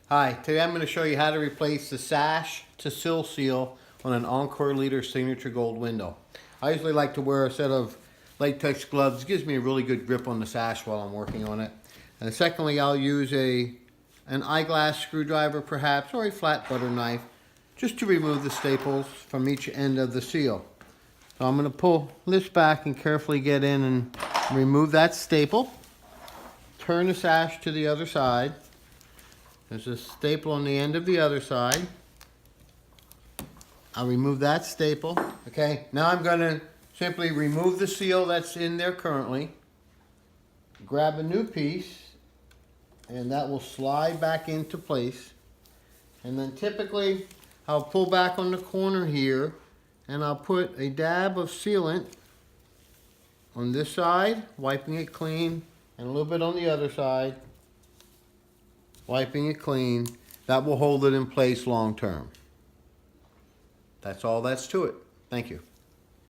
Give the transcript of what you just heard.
Hi, today I'm going to show you how to replace the sash to sill seal on an Encore Elite Signature Gold window. I usually like to wear a set of latex gloves. It gives me a really good grip on the sash while I'm working on it. And secondly, I'll use an eyeglass screwdriver perhaps, or a flat butter knife, just to remove the staples from each end of the seal. So I'm going to pull this back and carefully get in and remove that staple. Turn the sash to the other side. There's a staple on the end of the other side. I'll remove that staple. Okay, now I'm going to simply remove the seal that's in there currently. Grab a new piece, and that will slide back into place. And then typically, I'll pull back on the corner here, and I'll put a dab of sealant on this side, wiping it clean, and a little bit on the other side, wiping it clean. That will hold it in place long term. That's all that's to it. Thank you.